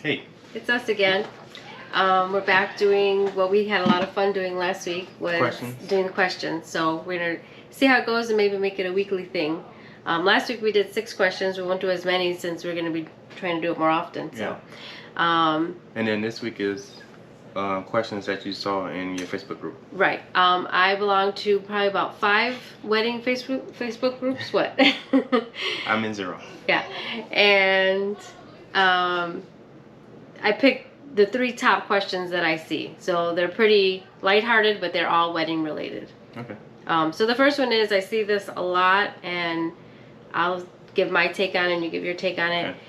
Hey. It's us again. We're back doing what we had a lot of fun doing last week, was doing the questions. So we're going to see how it goes and maybe make it a weekly thing. Last week we did 6 questions. We won't do as many since we're going to be trying to do it more often. So, and then this week is questions that you saw in your Facebook group. Right. I belong to probably about 5 wedding Facebook groups. What? I'm in 0. Yeah. And I picked the 3 top questions that I see. So they're pretty lighthearted, but they're all wedding related. Okay. So the first one is, I see this a lot, and I'll give my take on it and you give your take on it. Okay.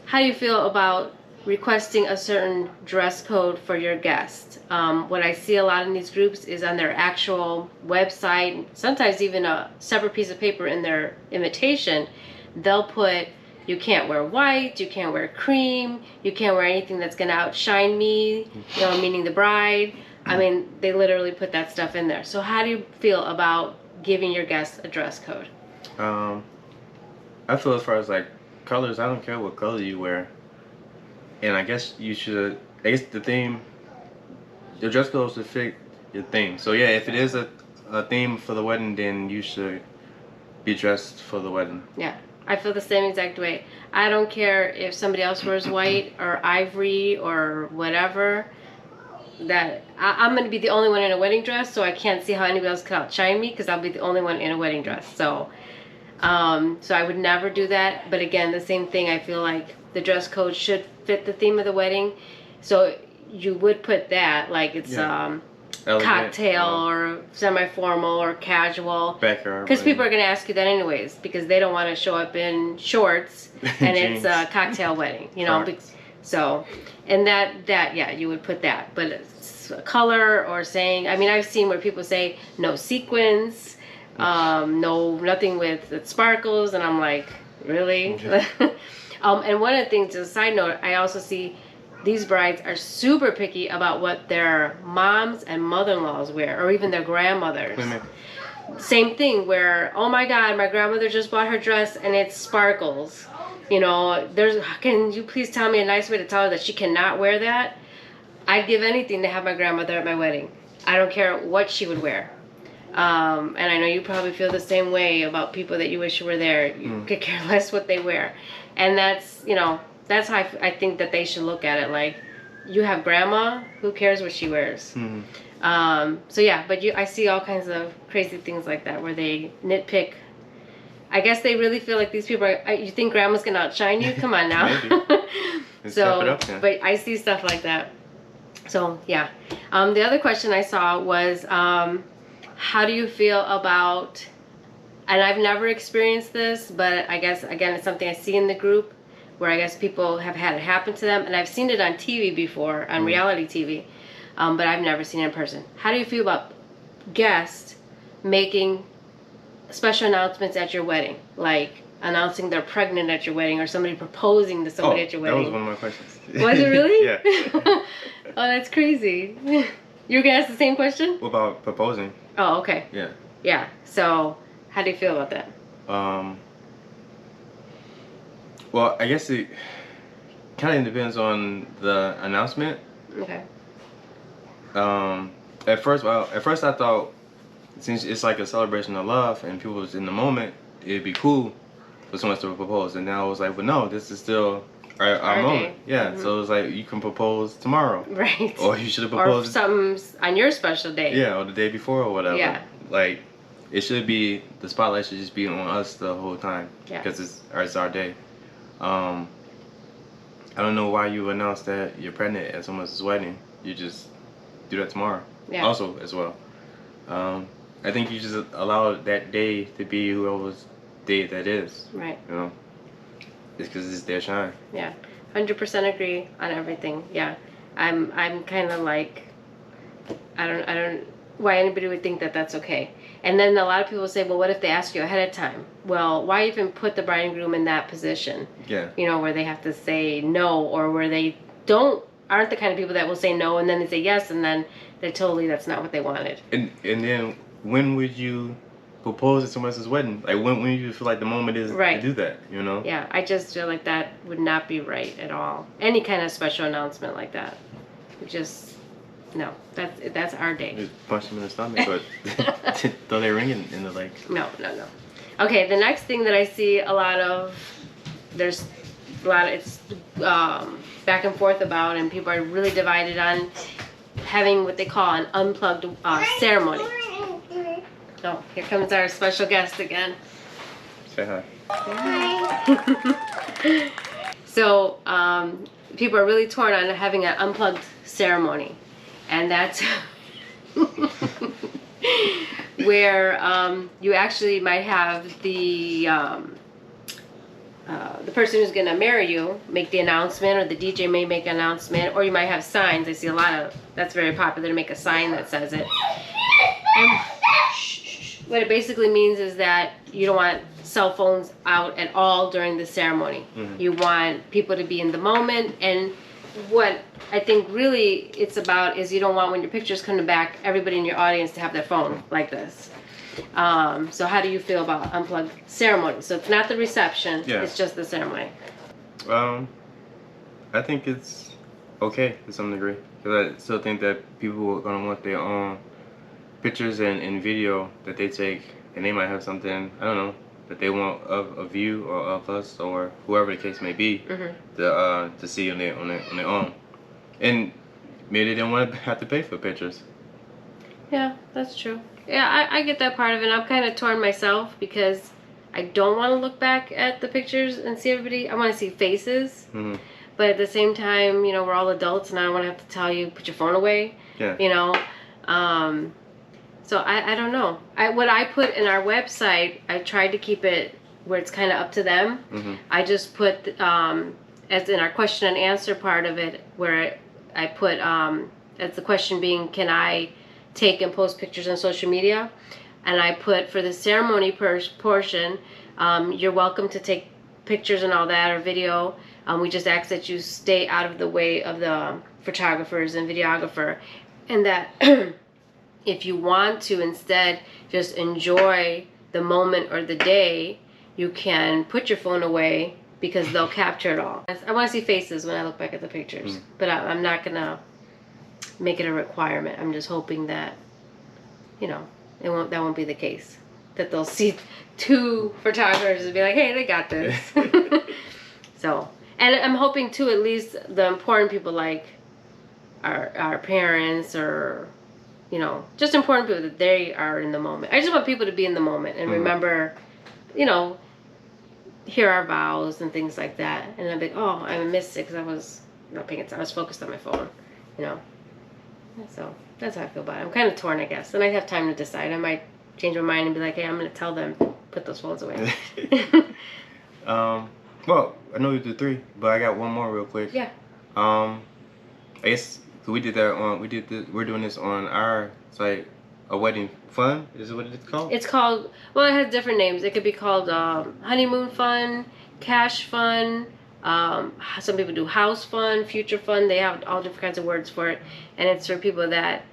How do you feel about requesting a certain dress code for your guest? What I see a lot in these groups is on their actual website, sometimes even a separate piece of paper in their invitation, they'll put, you can't wear white, you can't wear cream, you can't wear anything that's going to outshine me, meaning the bride. I mean, they literally put that stuff in there. So how do you feel about giving your guests a dress code? I feel as far as like colors, I don't care what color you wear. And I guess you should, I guess the theme, your dress code should fit your theme. So yeah, if it is a theme for the wedding, then you should be dressed for the wedding. Yeah. I feel the same exact way. I don't care if somebody else wears white or ivory or whatever. That I'm going to be the only one in a wedding dress, so I can't see how anybody else could outshine me because I'll be the only one in a wedding dress. So, so I would never do that. But again, the same thing. I feel like the dress code should fit the theme of the wedding. So you would put that, like it's cocktail or semi-formal or casual, because people are going to ask you that anyways, because they don't want to show up in shorts and it's a cocktail wedding, so, and that yeah, you would put that. But it's a color, or saying, I mean, I've seen where people say no sequins, nothing with sparkles, and I'm like, really? And one of the things, as a side note, I also see these brides are super picky about what their moms and mother-in-laws wear, or even their grandmothers. Same thing, where, oh my God, my grandmother just bought her dress and it sparkles. Can you please tell me a nice way to tell her that she cannot wear that? I'd give anything to have my grandmother at my wedding. I don't care what she would wear. And I know you probably feel the same way about people that you wish were there. You could care less what they wear. And that's how I think that they should look at it. Like, you have grandma, who cares what she wears? So yeah, but I see all kinds of crazy things like that where they nitpick. I guess they really feel like these people are, you think grandma's gonna outshine you? Come on now. So, but I see stuff like that. So yeah. The other question I saw was, how do you feel about, and I've never experienced this, but I guess, again, it's something I see in the group, where I guess people have had it happen to them, and I've seen it on TV before, on reality TV, but I've never seen it in person. How do you feel about guests making special announcements at your wedding, like announcing they're pregnant at your wedding, or somebody proposing to somebody at your wedding? That was one of my questions. Was it really? Yeah. Oh, that's crazy. You were gonna ask the same question? What about proposing? Oh, okay. Yeah. Yeah. So, how do you feel about that? Well, I guess it kind of depends on the announcement. Okay. At first I thought, since it's like a celebration of love and people was in the moment, it'd be cool for someone to propose. And now I was like, but no, this is still our moment. Yeah. So it was like, you can propose tomorrow. Right. Or you should have proposed. Or something on your special day. Yeah, or the day before or whatever. Yeah. Like, it should be, the spotlight should just be on us the whole time. Yeah. Because it's our day. I don't know why you announce that you're pregnant at someone's wedding. You just do that tomorrow. Yeah. Also, as well. I think you just allow that day to be whoever's day that is. Right. It's because it's their shine. Yeah. 100% agree on everything. Yeah. I'm kind of like, I don't why anybody would think that that's okay. And then a lot of people say, well, what if they ask you ahead of time? Well, why even put the bride and groom in that position? Yeah. Where they have to say no, or where they aren't the kind of people that will say no and then they say yes, and then that's not what they wanted. And then when would you propose at someone else's wedding? Like when you feel like the moment is Right. to do that, you know? Yeah, I just feel like that would not be right at all. Any kind of special announcement like that, just no. That's our day. Just punch them in the stomach, but throw their ring in the leg. No. Okay, the next thing that I see a lot of, there's a lot of, it's back and forth about, and people are really divided on having what they call an unplugged ceremony. Oh, here comes our special guest again. Say hi. So people are really torn on having an unplugged ceremony, and that's where you actually might have the person who's going to marry you make the announcement, or the DJ may make an announcement, or you might have signs. I see a lot of, that's very popular, to make a sign that says it. And what it basically means is that you don't want cell phones out at all during the ceremony. Mm-hmm. You want people to be in the moment, and what I think really it's about is you don't want, when your picture's coming back, everybody in your audience to have their phone like this. So how do you feel about unplugged ceremony? So it's not the reception, Yeah. It's just the ceremony. I think it's okay to some degree, because I still think that people are gonna want their own pictures and video that they take, and they might have something, I don't know, that they want of you or of us or whoever the case may be, Mm-hmm. to see on their own, and maybe they don't want to have to pay for pictures. Yeah, that's true. Yeah, I get that part of it. I'm kind of torn myself because I don't want to look back at the pictures and see everybody. I want to see faces. Mm-hmm. But at the same time, you know, we're all adults, and I don't want to have to tell you, put your phone away. Yeah. You know? So I don't know. What I put in our website, I tried to keep it where it's kind of up to them. Mm-hmm. I just put, as in our question and answer part of it, where I put, as the question being, can I take and post pictures on social media? And I put, for the ceremony portion, you're welcome to take pictures and all that, or video. We just ask that you stay out of the way of the photographers and videographer, and that if you want to instead just enjoy the moment or the day, you can put your phone away, because they'll capture it all. I want to see faces when I look back at the pictures, but I'm not gonna make it a requirement. I'm just hoping that, you know, that won't be the case. That they'll see two photographers and be like, hey, they got this. So, and I'm hoping too, at least the important people, like our parents, or, you know, just important people, that they are in the moment. I just want people to be in the moment and remember, you know, hear our vows and things like that. And I'm like, oh, I missed it because I was not paying attention. I was focused on my phone, you know. So that's how I feel about it. I'm kind of torn, I guess. And I have time to decide. I might change my mind and be like, hey, I'm going to tell them, put those phones away. Well, I know you did 3, but I got one more real quick. Yeah. I guess we did that on. We're doing this on our site. A wedding fun is what it's called. It's called. Well, it has different names. It could be called honeymoon fun, cash fun. Some people do house fun, future fun. They have all different kinds of words for it, and it's for people that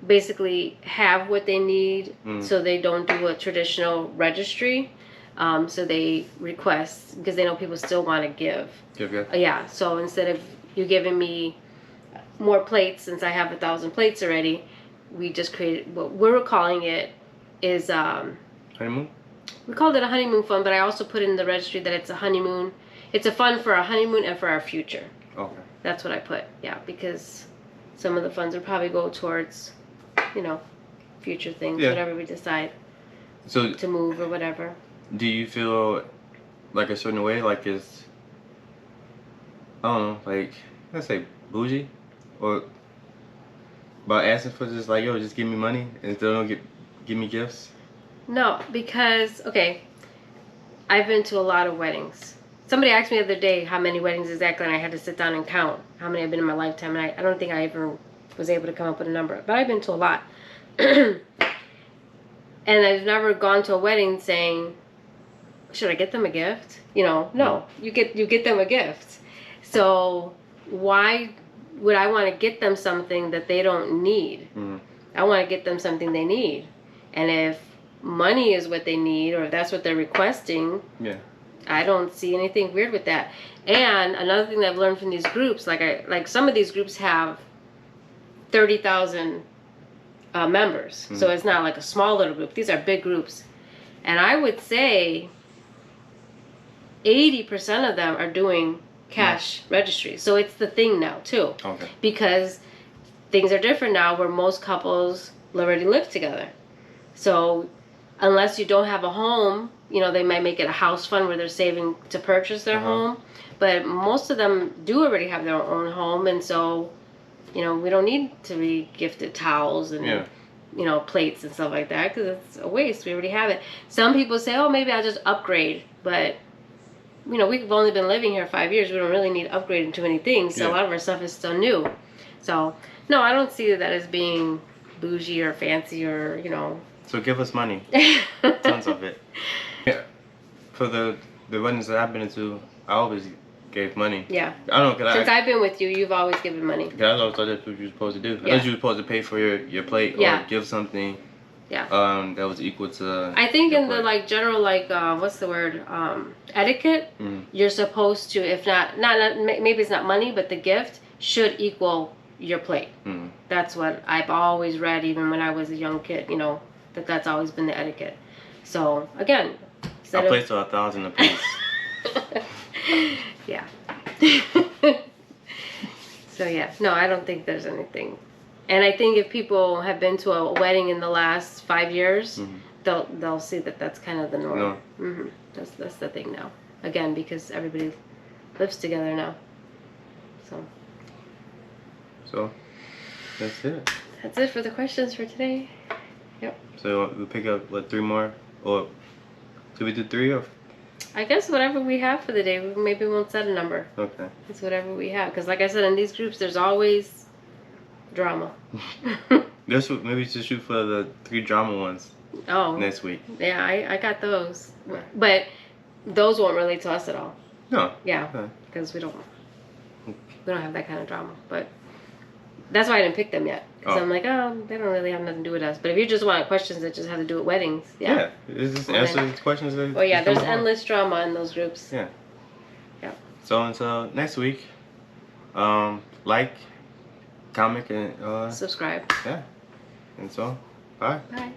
basically have what they need, so they don't do a traditional registry. So they request, because they know people still want to give. Yeah. So instead of you giving me more plates, since I have 1,000 plates already, we just created what we're calling it is honeymoon. We called it a honeymoon fund, but I also put in the registry that it's a honeymoon. It's a fund for our honeymoon and for our future. Okay. That's what I put. Yeah, because some of the funds would probably go towards, you know, future things, whatever we decide. So to move or whatever. Do you feel like a certain way, like it's, I don't know, like, let's say bougie, or by asking for just like, yo, just give me money and still don't give me gifts? No, because, okay, I've been to a lot of weddings. Somebody asked me the other day how many weddings exactly, and I had to sit down and count how many I've been in my lifetime, and I don't think I ever was able to come up with a number, but I've been to a lot. And I've never gone to a wedding saying, should I get them a gift? You know, no. You get them a gift. So why would I want to get them something that they don't need? I want to get them something they need. And if money is what they need, or if that's what they're requesting, Yeah. I don't see anything weird with that. And another thing that I've learned from these groups, like some of these groups have 30,000 members, so it's not like a small little group. These are big groups, and I would say 80% of them are doing cash registry. So it's the thing now too, Okay. because things are different now, where most couples already live together. So unless you don't have a home, you know, they might make it a house fund where they're saving to purchase their home. But most of them do already have their own home, and so, you know, we don't need to be gifted towels and you know, plates and stuff like that, because it's a waste. We already have it. Some people say, oh, maybe I'll just upgrade, but you know, we've only been living here 5 years. We don't really need upgrading too many things. So a lot of our stuff is still new. So no, I don't see that as being bougie or fancy or, you know. So give us money. Tons of it. Yeah. For the weddings that I've been to, I always gave money. Yeah. I don't know, Since I've been with you, you've always given money. I always thought that's what you're supposed to do. I Yeah. thought you were supposed to pay for your plate or give something. Yeah. That was equal to. I think your in the plate. like general like what's the word etiquette, you're supposed to, if not maybe it's not money, but the gift should equal your plate. That's what I've always read, even when I was a young kid. You know, that's always been the etiquette. So again, our plates are 1,000 apiece. Yeah. So yeah, no, I don't think there's anything. And I think if people have been to a wedding in the last 5 years, they'll see that that's kind of the norm. No. That's the thing now. Again, because everybody lives together now. So That's it. that's it for the questions for today. Yep. So we'll pick up what 3 more, or do we do 3 or? I guess whatever we have for the day, maybe we won't set a number. Okay. It's whatever we have, because like I said, in these groups, there's always drama. Maybe we should shoot for the 3 drama ones Oh. next week. Yeah, I got those. But those won't relate to us at all. No. Yeah, because we don't have that kind of drama. But that's why I didn't pick them yet. Because I'm like, oh, they don't really have nothing to do with us. But if you just want questions that just have to do with weddings, Yeah. It's just answer the questions. Oh yeah, there's endless drama in those groups. Yeah. Yeah. So until next week, like, comment, and subscribe. yeah. And so, bye. Bye.